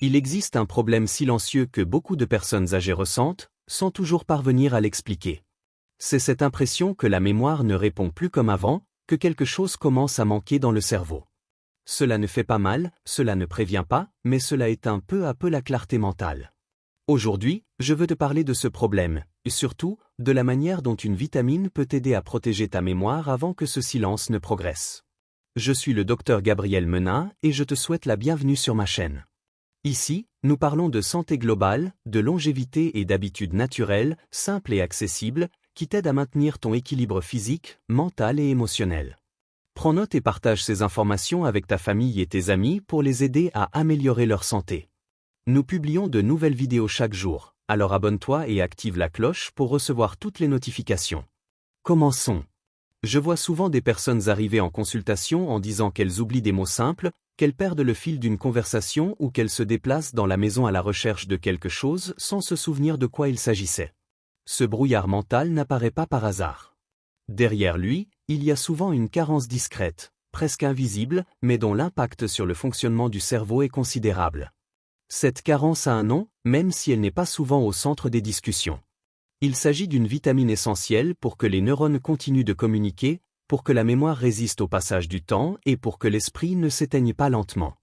Il existe un problème silencieux que beaucoup de personnes âgées ressentent, sans toujours parvenir à l'expliquer. C'est cette impression que la mémoire ne répond plus comme avant, que quelque chose commence à manquer dans le cerveau. Cela ne fait pas mal, cela ne prévient pas, mais cela éteint peu à peu la clarté mentale. Aujourd'hui, je veux te parler de ce problème, et surtout, de la manière dont une vitamine peut t'aider à protéger ta mémoire avant que ce silence ne progresse. Je suis le docteur Gabriel Menin et je te souhaite la bienvenue sur ma chaîne. Ici, nous parlons de santé globale, de longévité et d'habitudes naturelles, simples et accessibles, qui t'aident à maintenir ton équilibre physique, mental et émotionnel. Prends note et partage ces informations avec ta famille et tes amis pour les aider à améliorer leur santé. Nous publions de nouvelles vidéos chaque jour, alors abonne-toi et active la cloche pour recevoir toutes les notifications. Commençons. Je vois souvent des personnes arriver en consultation en disant qu'elles oublient des mots simples, qu'elles perdent le fil d'une conversation ou qu'elles se déplacent dans la maison à la recherche de quelque chose sans se souvenir de quoi il s'agissait. Ce brouillard mental n'apparaît pas par hasard. Derrière lui, il y a souvent une carence discrète, presque invisible, mais dont l'impact sur le fonctionnement du cerveau est considérable. Cette carence a un nom, même si elle n'est pas souvent au centre des discussions. Il s'agit d'une vitamine essentielle pour que les neurones continuent de communiquer, pour que la mémoire résiste au passage du temps et pour que l'esprit ne s'éteigne pas lentement.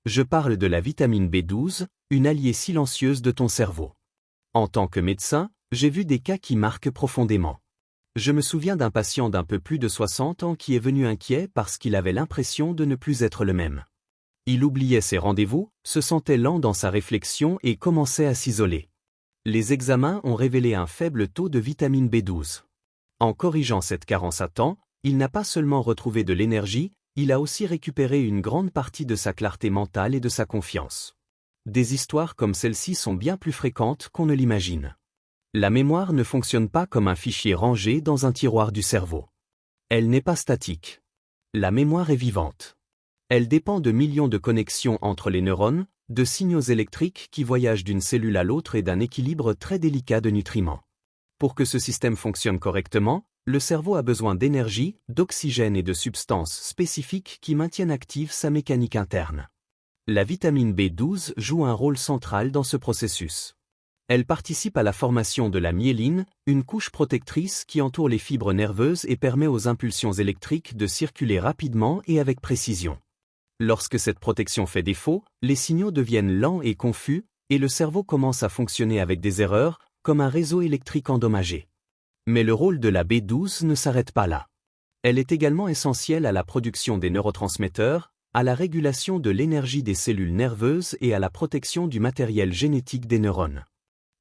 Je parle de la vitamine B12, une alliée silencieuse de ton cerveau. En tant que médecin, j'ai vu des cas qui marquent profondément. Je me souviens d'un patient d'un peu plus de 60 ans qui est venu inquiet parce qu'il avait l'impression de ne plus être le même. Il oubliait ses rendez-vous, se sentait lent dans sa réflexion et commençait à s'isoler. Les examens ont révélé un faible taux de vitamine B12. En corrigeant cette carence à temps, il n'a pas seulement retrouvé de l'énergie, il a aussi récupéré une grande partie de sa clarté mentale et de sa confiance. Des histoires comme celle-ci sont bien plus fréquentes qu'on ne l'imagine. La mémoire ne fonctionne pas comme un fichier rangé dans un tiroir du cerveau. Elle n'est pas statique. La mémoire est vivante. Elle dépend de millions de connexions entre les neurones, de signaux électriques qui voyagent d'une cellule à l'autre et d'un équilibre très délicat de nutriments. Pour que ce système fonctionne correctement, le cerveau a besoin d'énergie, d'oxygène et de substances spécifiques qui maintiennent active sa mécanique interne. La vitamine B12 joue un rôle central dans ce processus. Elle participe à la formation de la myéline, une couche protectrice qui entoure les fibres nerveuses et permet aux impulsions électriques de circuler rapidement et avec précision. Lorsque cette protection fait défaut, les signaux deviennent lents et confus, et le cerveau commence à fonctionner avec des erreurs, comme un réseau électrique endommagé. Mais le rôle de la B12 ne s'arrête pas là. Elle est également essentielle à la production des neurotransmetteurs, à la régulation de l'énergie des cellules nerveuses et à la protection du matériel génétique des neurones.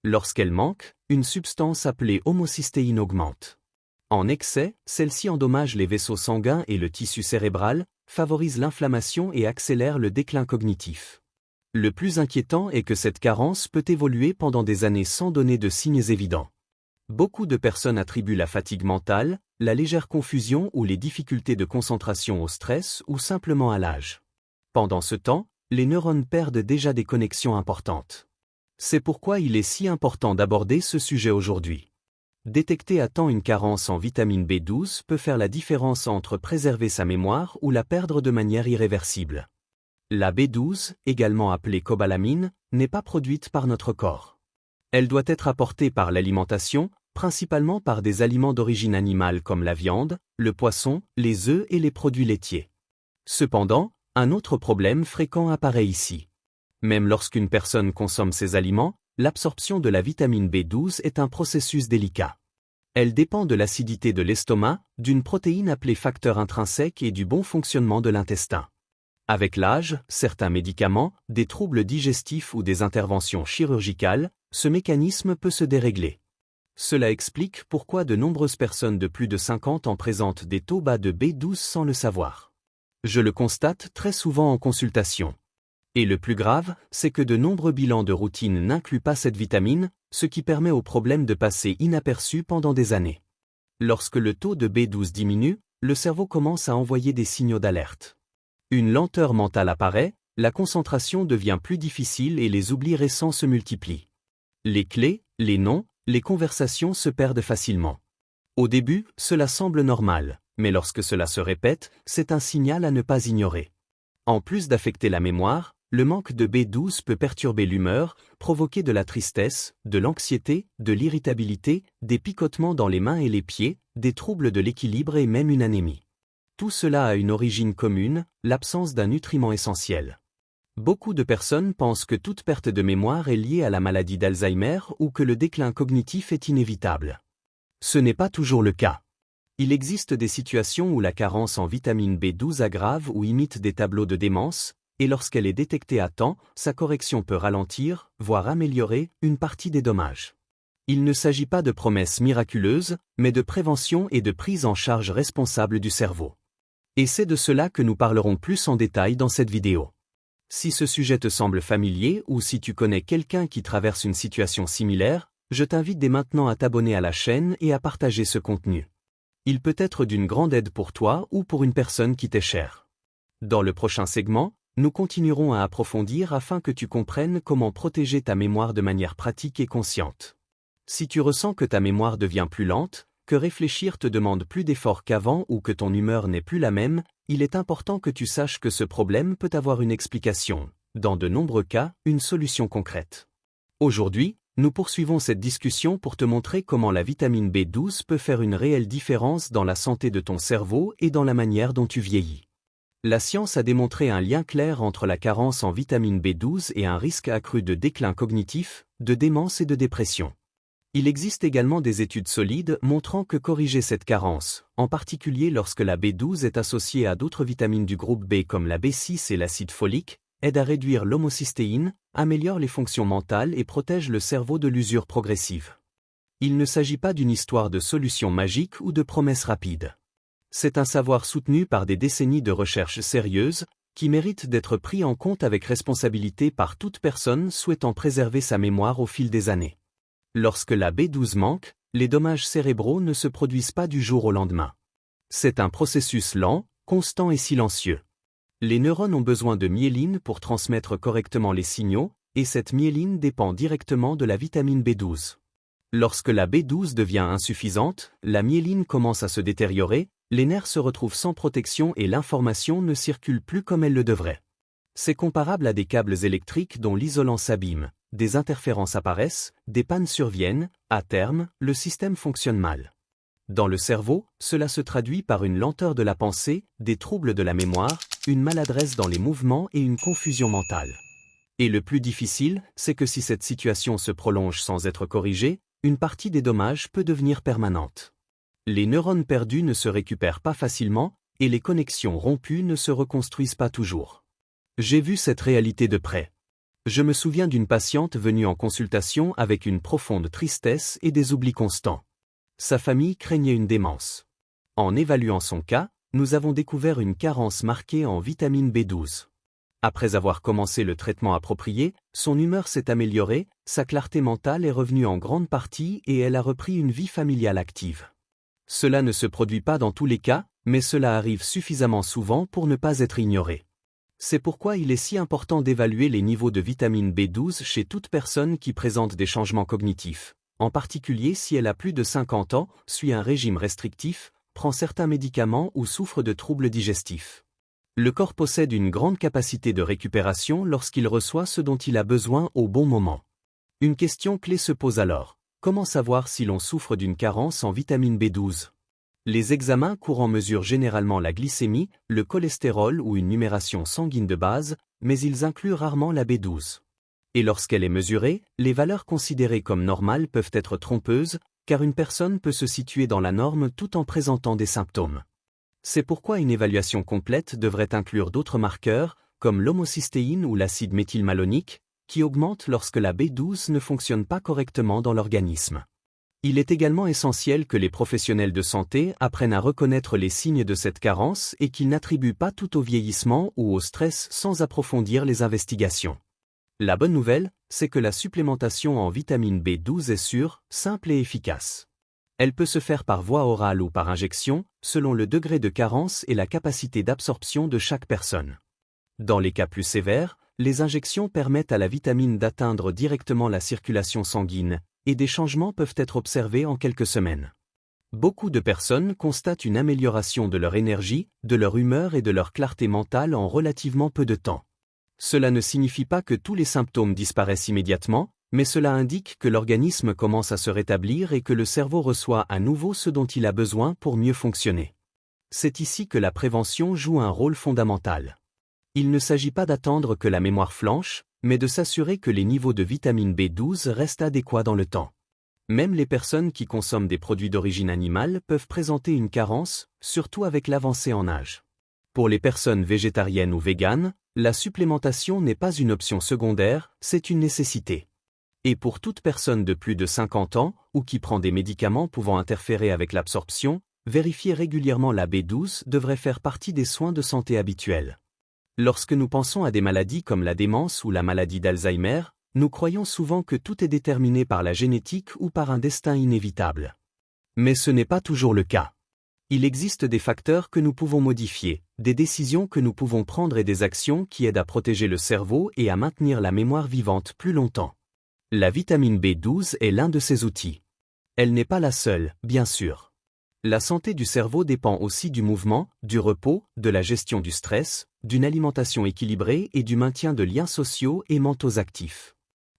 Lorsqu'elle manque, une substance appelée homocystéine augmente. En excès, celle-ci endommage les vaisseaux sanguins et le tissu cérébral, favorise l'inflammation et accélère le déclin cognitif. Le plus inquiétant est que cette carence peut évoluer pendant des années sans donner de signes évidents. Beaucoup de personnes attribuent la fatigue mentale, la légère confusion ou les difficultés de concentration au stress ou simplement à l'âge. Pendant ce temps, les neurones perdent déjà des connexions importantes. C'est pourquoi il est si important d'aborder ce sujet aujourd'hui. Détecter à temps une carence en vitamine B12 peut faire la différence entre préserver sa mémoire ou la perdre de manière irréversible. La B12, également appelée cobalamine, n'est pas produite par notre corps. Elle doit être apportée par l'alimentation, principalement par des aliments d'origine animale comme la viande, le poisson, les œufs et les produits laitiers. Cependant, un autre problème fréquent apparaît ici. Même lorsqu'une personne consomme ces aliments, l'absorption de la vitamine B12 est un processus délicat. Elle dépend de l'acidité de l'estomac, d'une protéine appelée facteur intrinsèque et du bon fonctionnement de l'intestin. Avec l'âge, certains médicaments, des troubles digestifs ou des interventions chirurgicales, ce mécanisme peut se dérégler. Cela explique pourquoi de nombreuses personnes de plus de 50 ans présentent des taux bas de B12 sans le savoir. Je le constate très souvent en consultation. Et le plus grave, c'est que de nombreux bilans de routine n'incluent pas cette vitamine, ce qui permet au problème de passer inaperçu pendant des années. Lorsque le taux de B12 diminue, le cerveau commence à envoyer des signaux d'alerte. Une lenteur mentale apparaît, la concentration devient plus difficile et les oublis récents se multiplient. Les clés, les noms, les conversations se perdent facilement. Au début, cela semble normal, mais lorsque cela se répète, c'est un signal à ne pas ignorer. En plus d'affecter la mémoire, le manque de B12 peut perturber l'humeur, provoquer de la tristesse, de l'anxiété, de l'irritabilité, des picotements dans les mains et les pieds, des troubles de l'équilibre et même une anémie. Tout cela a une origine commune, l'absence d'un nutriment essentiel. Beaucoup de personnes pensent que toute perte de mémoire est liée à la maladie d'Alzheimer ou que le déclin cognitif est inévitable. Ce n'est pas toujours le cas. Il existe des situations où la carence en vitamine B12 aggrave ou imite des tableaux de démence, et lorsqu'elle est détectée à temps, sa correction peut ralentir, voire améliorer, une partie des dommages. Il ne s'agit pas de promesses miraculeuses, mais de prévention et de prise en charge responsable du cerveau. Et c'est de cela que nous parlerons plus en détail dans cette vidéo. Si ce sujet te semble familier ou si tu connais quelqu'un qui traverse une situation similaire, je t'invite dès maintenant à t'abonner à la chaîne et à partager ce contenu. Il peut être d'une grande aide pour toi ou pour une personne qui t'est chère. Dans le prochain segment, nous continuerons à approfondir afin que tu comprennes comment protéger ta mémoire de manière pratique et consciente. Si tu ressens que ta mémoire devient plus lente, que réfléchir te demande plus d'efforts qu'avant ou que ton humeur n'est plus la même, il est important que tu saches que ce problème peut avoir une explication, dans de nombreux cas, une solution concrète. Aujourd'hui, nous poursuivons cette discussion pour te montrer comment la vitamine B12 peut faire une réelle différence dans la santé de ton cerveau et dans la manière dont tu vieillis. La science a démontré un lien clair entre la carence en vitamine B12 et un risque accru de déclin cognitif, de démence et de dépression. Il existe également des études solides montrant que corriger cette carence, en particulier lorsque la B12 est associée à d'autres vitamines du groupe B comme la B6 et l'acide folique, aide à réduire l'homocystéine, améliore les fonctions mentales et protège le cerveau de l'usure progressive. Il ne s'agit pas d'une histoire de solution magique ou de promesses rapides. C'est un savoir soutenu par des décennies de recherches sérieuses, qui mérite d'être pris en compte avec responsabilité par toute personne souhaitant préserver sa mémoire au fil des années. Lorsque la B12 manque, les dommages cérébraux ne se produisent pas du jour au lendemain. C'est un processus lent, constant et silencieux. Les neurones ont besoin de myéline pour transmettre correctement les signaux, et cette myéline dépend directement de la vitamine B12. Lorsque la B12 devient insuffisante, la myéline commence à se détériorer, les nerfs se retrouvent sans protection et l'information ne circule plus comme elle le devrait. C'est comparable à des câbles électriques dont l'isolant s'abîme, des interférences apparaissent, des pannes surviennent, à terme, le système fonctionne mal. Dans le cerveau, cela se traduit par une lenteur de la pensée, des troubles de la mémoire, une maladresse dans les mouvements et une confusion mentale. Et le plus difficile, c'est que si cette situation se prolonge sans être corrigée, une partie des dommages peut devenir permanente. Les neurones perdus ne se récupèrent pas facilement, et les connexions rompues ne se reconstruisent pas toujours. J'ai vu cette réalité de près. Je me souviens d'une patiente venue en consultation avec une profonde tristesse et des oublis constants. Sa famille craignait une démence. En évaluant son cas, nous avons découvert une carence marquée en vitamine B12. Après avoir commencé le traitement approprié, son humeur s'est améliorée, sa clarté mentale est revenue en grande partie et elle a repris une vie familiale active. Cela ne se produit pas dans tous les cas, mais cela arrive suffisamment souvent pour ne pas être ignoré. C'est pourquoi il est si important d'évaluer les niveaux de vitamine B12 chez toute personne qui présente des changements cognitifs, en particulier si elle a plus de 50 ans, suit un régime restrictif, prend certains médicaments ou souffre de troubles digestifs. Le corps possède une grande capacité de récupération lorsqu'il reçoit ce dont il a besoin au bon moment. Une question clé se pose alors. Comment savoir si l'on souffre d'une carence en vitamine B12 ? Les examens courants mesurent généralement la glycémie, le cholestérol ou une numération sanguine de base, mais ils incluent rarement la B12. Et lorsqu'elle est mesurée, les valeurs considérées comme normales peuvent être trompeuses, car une personne peut se situer dans la norme tout en présentant des symptômes. C'est pourquoi une évaluation complète devrait inclure d'autres marqueurs, comme l'homocystéine ou l'acide méthylmalonique, qui augmentent lorsque la B12 ne fonctionne pas correctement dans l'organisme. Il est également essentiel que les professionnels de santé apprennent à reconnaître les signes de cette carence et qu'ils n'attribuent pas tout au vieillissement ou au stress sans approfondir les investigations. La bonne nouvelle, c'est que la supplémentation en vitamine B12 est sûre, simple et efficace. Elle peut se faire par voie orale ou par injection, selon le degré de carence et la capacité d'absorption de chaque personne. Dans les cas plus sévères, les injections permettent à la vitamine d'atteindre directement la circulation sanguine, et des changements peuvent être observés en quelques semaines. Beaucoup de personnes constatent une amélioration de leur énergie, de leur humeur et de leur clarté mentale en relativement peu de temps. Cela ne signifie pas que tous les symptômes disparaissent immédiatement, mais cela indique que l'organisme commence à se rétablir et que le cerveau reçoit à nouveau ce dont il a besoin pour mieux fonctionner. C'est ici que la prévention joue un rôle fondamental. Il ne s'agit pas d'attendre que la mémoire flanche, mais de s'assurer que les niveaux de vitamine B12 restent adéquats dans le temps. Même les personnes qui consomment des produits d'origine animale peuvent présenter une carence, surtout avec l'avancée en âge. Pour les personnes végétariennes ou véganes, la supplémentation n'est pas une option secondaire, c'est une nécessité. Et pour toute personne de plus de 50 ans, ou qui prend des médicaments pouvant interférer avec l'absorption, vérifier régulièrement la B12 devrait faire partie des soins de santé habituels. Lorsque nous pensons à des maladies comme la démence ou la maladie d'Alzheimer, nous croyons souvent que tout est déterminé par la génétique ou par un destin inévitable. Mais ce n'est pas toujours le cas. Il existe des facteurs que nous pouvons modifier, des décisions que nous pouvons prendre et des actions qui aident à protéger le cerveau et à maintenir la mémoire vivante plus longtemps. La vitamine B12 est l'un de ces outils. Elle n'est pas la seule, bien sûr. La santé du cerveau dépend aussi du mouvement, du repos, de la gestion du stress, d'une alimentation équilibrée et du maintien de liens sociaux et mentaux actifs.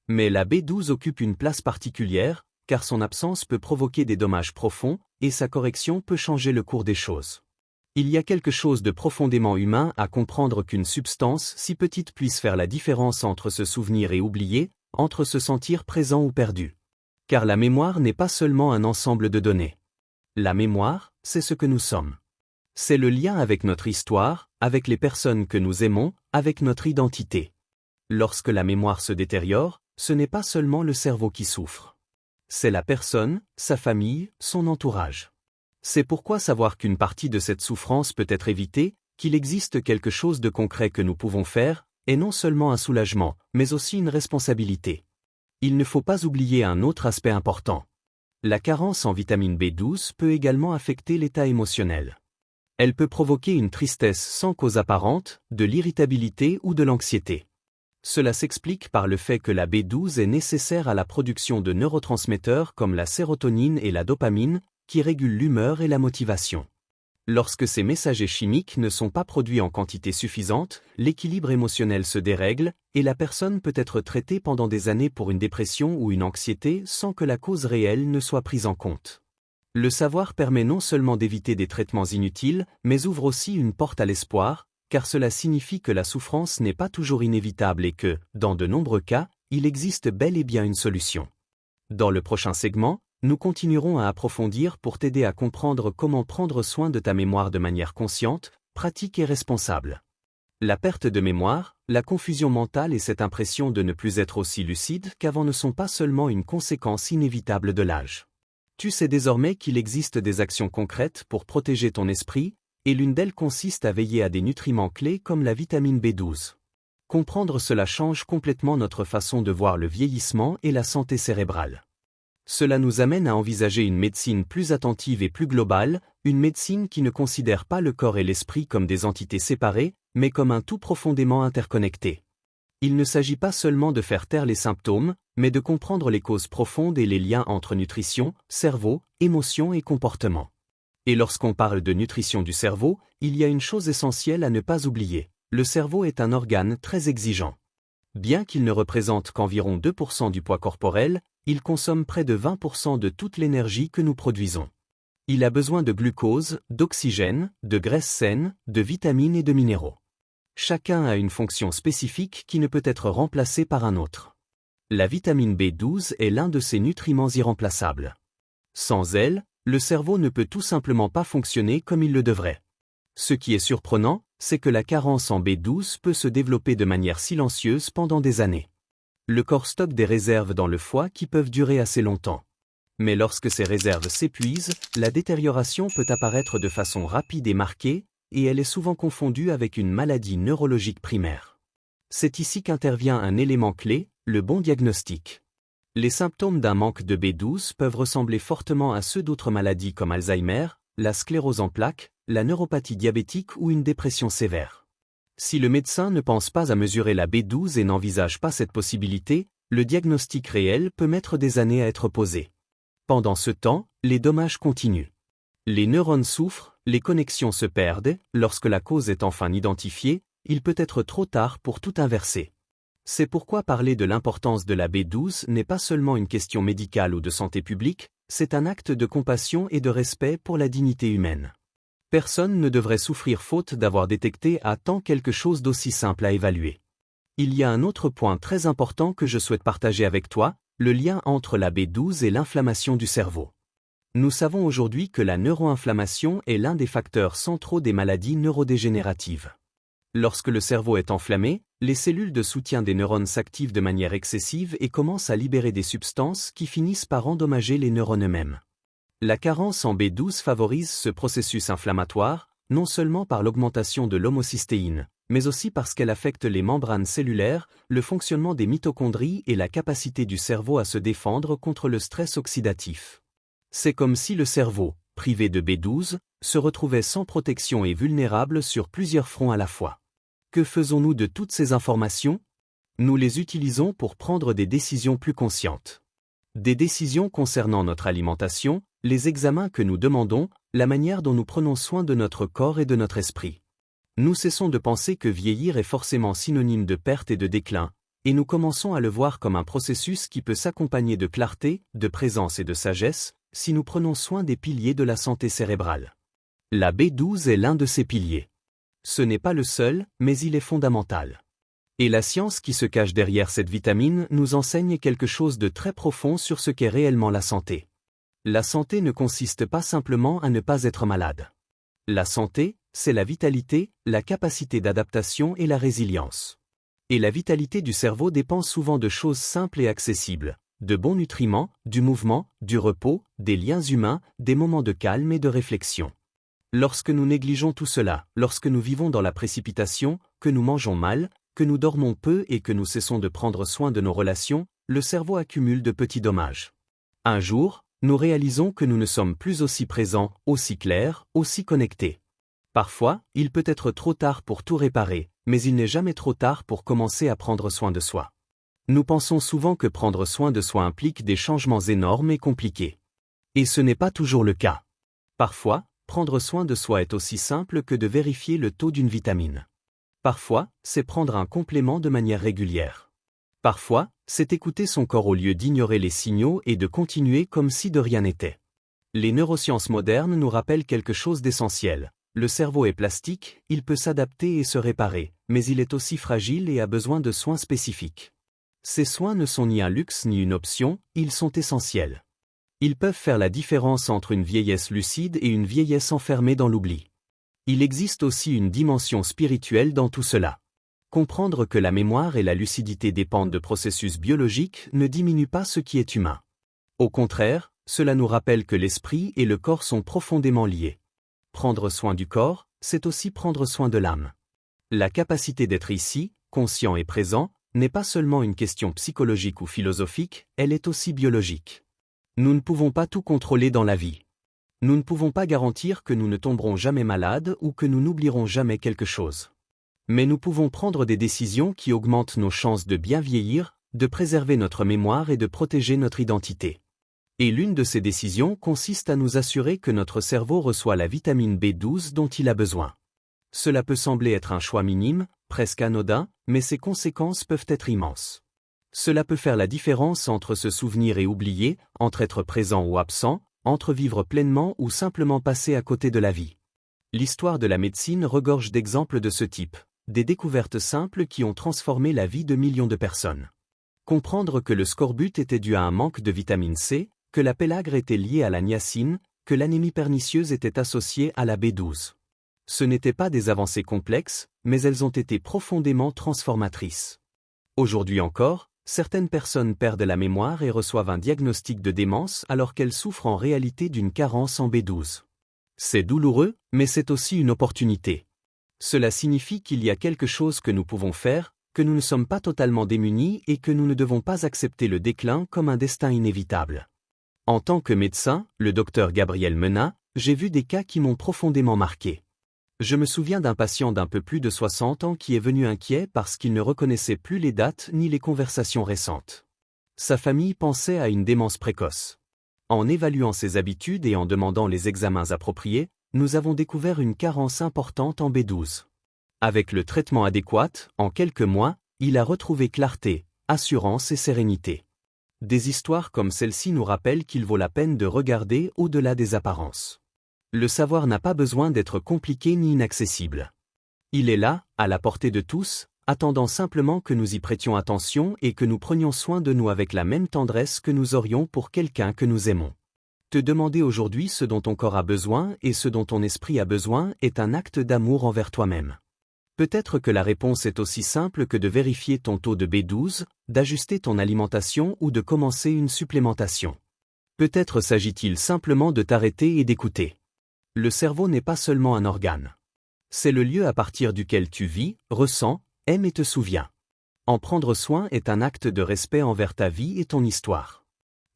Mais la B12 occupe une place particulière, car son absence peut provoquer des dommages profonds, et sa correction peut changer le cours des choses. Il y a quelque chose de profondément humain à comprendre qu'une substance si petite puisse faire la différence entre se souvenir et oublier, entre se sentir présent ou perdu. Car la mémoire n'est pas seulement un ensemble de données. La mémoire, c'est ce que nous sommes. C'est le lien avec notre histoire, avec les personnes que nous aimons, avec notre identité. Lorsque la mémoire se détériore, ce n'est pas seulement le cerveau qui souffre. C'est la personne, sa famille, son entourage. C'est pourquoi savoir qu'une partie de cette souffrance peut être évitée, qu'il existe quelque chose de concret que nous pouvons faire, est non seulement un soulagement, mais aussi une responsabilité. Il ne faut pas oublier un autre aspect important. La carence en vitamine B12 peut également affecter l'état émotionnel. Elle peut provoquer une tristesse sans cause apparente, de l'irritabilité ou de l'anxiété. Cela s'explique par le fait que la B12 est nécessaire à la production de neurotransmetteurs comme la sérotonine et la dopamine, qui régulent l'humeur et la motivation. Lorsque ces messagers chimiques ne sont pas produits en quantité suffisante, l'équilibre émotionnel se dérègle, et la personne peut être traitée pendant des années pour une dépression ou une anxiété sans que la cause réelle ne soit prise en compte. Le savoir permet non seulement d'éviter des traitements inutiles, mais ouvre aussi une porte à l'espoir, car cela signifie que la souffrance n'est pas toujours inévitable et que, dans de nombreux cas, il existe bel et bien une solution. Dans le prochain segment, nous continuerons à approfondir pour t'aider à comprendre comment prendre soin de ta mémoire de manière consciente, pratique et responsable. La perte de mémoire, la confusion mentale et cette impression de ne plus être aussi lucide qu'avant ne sont pas seulement une conséquence inévitable de l'âge. Tu sais désormais qu'il existe des actions concrètes pour protéger ton esprit, et l'une d'elles consiste à veiller à des nutriments clés comme la vitamine B12. Comprendre cela change complètement notre façon de voir le vieillissement et la santé cérébrale. Cela nous amène à envisager une médecine plus attentive et plus globale, une médecine qui ne considère pas le corps et l'esprit comme des entités séparées, mais comme un tout profondément interconnecté. Il ne s'agit pas seulement de faire taire les symptômes, mais de comprendre les causes profondes et les liens entre nutrition, cerveau, émotions et comportement. Et lorsqu'on parle de nutrition du cerveau, il y a une chose essentielle à ne pas oublier. Le cerveau est un organe très exigeant. Bien qu'il ne représente qu'environ 2% du poids corporel, il consomme près de 20% de toute l'énergie que nous produisons. Il a besoin de glucose, d'oxygène, de graisses saines, de vitamines et de minéraux. Chacun a une fonction spécifique qui ne peut être remplacée par un autre. La vitamine B12 est l'un de ces nutriments irremplaçables. Sans elle, le cerveau ne peut tout simplement pas fonctionner comme il le devrait. Ce qui est surprenant, c'est que la carence en B12 peut se développer de manière silencieuse pendant des années. Le corps stocke des réserves dans le foie qui peuvent durer assez longtemps. Mais lorsque ces réserves s'épuisent, la détérioration peut apparaître de façon rapide et marquée, et elle est souvent confondue avec une maladie neurologique primaire. C'est ici qu'intervient un élément clé, le bon diagnostic. Les symptômes d'un manque de B12 peuvent ressembler fortement à ceux d'autres maladies comme Alzheimer, la sclérose en plaques, la neuropathie diabétique ou une dépression sévère. Si le médecin ne pense pas à mesurer la B12 et n'envisage pas cette possibilité, le diagnostic réel peut mettre des années à être posé. Pendant ce temps, les dommages continuent. Les neurones souffrent, les connexions se perdent, lorsque la cause est enfin identifiée, il peut être trop tard pour tout inverser. C'est pourquoi parler de l'importance de la B12 n'est pas seulement une question médicale ou de santé publique, c'est un acte de compassion et de respect pour la dignité humaine. Personne ne devrait souffrir faute d'avoir détecté à temps quelque chose d'aussi simple à évaluer. Il y a un autre point très important que je souhaite partager avec toi, le lien entre la B12 et l'inflammation du cerveau. Nous savons aujourd'hui que la neuroinflammation est l'un des facteurs centraux des maladies neurodégénératives. Lorsque le cerveau est enflammé, les cellules de soutien des neurones s'activent de manière excessive et commencent à libérer des substances qui finissent par endommager les neurones eux-mêmes. La carence en B12 favorise ce processus inflammatoire, non seulement par l'augmentation de l'homocystéine, mais aussi parce qu'elle affecte les membranes cellulaires, le fonctionnement des mitochondries et la capacité du cerveau à se défendre contre le stress oxydatif. C'est comme si le cerveau, privé de B12, se retrouvait sans protection et vulnérable sur plusieurs fronts à la fois. Que faisons-nous de toutes ces informations? Nous les utilisons pour prendre des décisions plus conscientes. Des décisions concernant notre alimentation, les examens que nous demandons, la manière dont nous prenons soin de notre corps et de notre esprit. Nous cessons de penser que vieillir est forcément synonyme de perte et de déclin, et nous commençons à le voir comme un processus qui peut s'accompagner de clarté, de présence et de sagesse, si nous prenons soin des piliers de la santé cérébrale. La B12 est l'un de ces piliers. Ce n'est pas le seul, mais il est fondamental. Et la science qui se cache derrière cette vitamine nous enseigne quelque chose de très profond sur ce qu'est réellement la santé. La santé ne consiste pas simplement à ne pas être malade. La santé, c'est la vitalité, la capacité d'adaptation et la résilience. Et la vitalité du cerveau dépend souvent de choses simples et accessibles, de bons nutriments, du mouvement, du repos, des liens humains, des moments de calme et de réflexion. Lorsque nous négligeons tout cela, lorsque nous vivons dans la précipitation, que nous mangeons mal, que nous dormons peu et que nous cessons de prendre soin de nos relations, le cerveau accumule de petits dommages. Un jour, nous réalisons que nous ne sommes plus aussi présents, aussi clairs, aussi connectés. Parfois, il peut être trop tard pour tout réparer, mais il n'est jamais trop tard pour commencer à prendre soin de soi. Nous pensons souvent que prendre soin de soi implique des changements énormes et compliqués. Et ce n'est pas toujours le cas. Parfois, prendre soin de soi est aussi simple que de vérifier le taux d'une vitamine. Parfois, c'est prendre un complément de manière régulière. Parfois, c'est écouter son corps au lieu d'ignorer les signaux et de continuer comme si de rien n'était. Les neurosciences modernes nous rappellent quelque chose d'essentiel. Le cerveau est plastique, il peut s'adapter et se réparer, mais il est aussi fragile et a besoin de soins spécifiques. Ces soins ne sont ni un luxe ni une option, ils sont essentiels. Ils peuvent faire la différence entre une vieillesse lucide et une vieillesse enfermée dans l'oubli. Il existe aussi une dimension spirituelle dans tout cela. Comprendre que la mémoire et la lucidité dépendent de processus biologiques ne diminue pas ce qui est humain. Au contraire, cela nous rappelle que l'esprit et le corps sont profondément liés. Prendre soin du corps, c'est aussi prendre soin de l'âme. La capacité d'être ici, conscient et présent, n'est pas seulement une question psychologique ou philosophique, elle est aussi biologique. Nous ne pouvons pas tout contrôler dans la vie. Nous ne pouvons pas garantir que nous ne tomberons jamais malades ou que nous n'oublierons jamais quelque chose. Mais nous pouvons prendre des décisions qui augmentent nos chances de bien vieillir, de préserver notre mémoire et de protéger notre identité. Et l'une de ces décisions consiste à nous assurer que notre cerveau reçoit la vitamine B12 dont il a besoin. Cela peut sembler être un choix minime, presque anodin, mais ses conséquences peuvent être immenses. Cela peut faire la différence entre se souvenir et oublier, entre être présent ou absent, entre vivre pleinement ou simplement passer à côté de la vie. L'histoire de la médecine regorge d'exemples de ce type, des découvertes simples qui ont transformé la vie de millions de personnes. Comprendre que le scorbut était dû à un manque de vitamine C, que la pélagre était liée à la niacine, que l'anémie pernicieuse était associée à la B12. Ce n'étaient pas des avancées complexes, mais elles ont été profondément transformatrices. Aujourd'hui encore, certaines personnes perdent la mémoire et reçoivent un diagnostic de démence alors qu'elles souffrent en réalité d'une carence en B12. C'est douloureux, mais c'est aussi une opportunité. Cela signifie qu'il y a quelque chose que nous pouvons faire, que nous ne sommes pas totalement démunis et que nous ne devons pas accepter le déclin comme un destin inévitable. En tant que médecin, le docteur Gabriel Menat, j'ai vu des cas qui m'ont profondément marqué. Je me souviens d'un patient d'un peu plus de 60 ans qui est venu inquiet parce qu'il ne reconnaissait plus les dates ni les conversations récentes. Sa famille pensait à une démence précoce. En évaluant ses habitudes et en demandant les examens appropriés, nous avons découvert une carence importante en B12. Avec le traitement adéquat, en quelques mois, il a retrouvé clarté, assurance et sérénité. Des histoires comme celle-ci nous rappellent qu'il vaut la peine de regarder au-delà des apparences. Le savoir n'a pas besoin d'être compliqué ni inaccessible. Il est là, à la portée de tous, attendant simplement que nous y prêtions attention et que nous prenions soin de nous avec la même tendresse que nous aurions pour quelqu'un que nous aimons. Te demander aujourd'hui ce dont ton corps a besoin et ce dont ton esprit a besoin est un acte d'amour envers toi-même. Peut-être que la réponse est aussi simple que de vérifier ton taux de B12, d'ajuster ton alimentation ou de commencer une supplémentation. Peut-être s'agit-il simplement de t'arrêter et d'écouter. Le cerveau n'est pas seulement un organe. C'est le lieu à partir duquel tu vis, ressens, aimes et te souviens. En prendre soin est un acte de respect envers ta vie et ton histoire.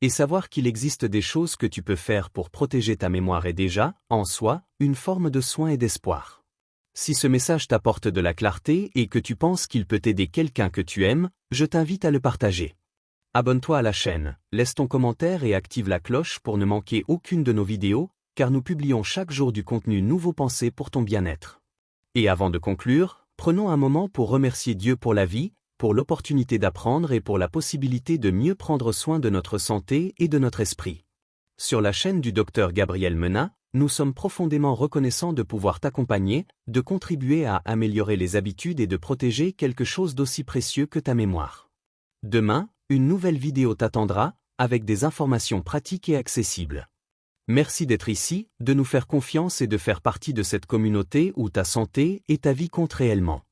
Et savoir qu'il existe des choses que tu peux faire pour protéger ta mémoire est déjà, en soi, une forme de soin et d'espoir. Si ce message t'apporte de la clarté et que tu penses qu'il peut aider quelqu'un que tu aimes, je t'invite à le partager. Abonne-toi à la chaîne, laisse ton commentaire et active la cloche pour ne manquer aucune de nos vidéos, car nous publions chaque jour du contenu nouveau pensé pour ton bien-être. Et avant de conclure, prenons un moment pour remercier Dieu pour la vie, pour l'opportunité d'apprendre et pour la possibilité de mieux prendre soin de notre santé et de notre esprit. Sur la chaîne du Dr Gabriel Menat, nous sommes profondément reconnaissants de pouvoir t'accompagner, de contribuer à améliorer les habitudes et de protéger quelque chose d'aussi précieux que ta mémoire. Demain, une nouvelle vidéo t'attendra, avec des informations pratiques et accessibles. Merci d'être ici, de nous faire confiance et de faire partie de cette communauté où ta santé et ta vie comptent réellement.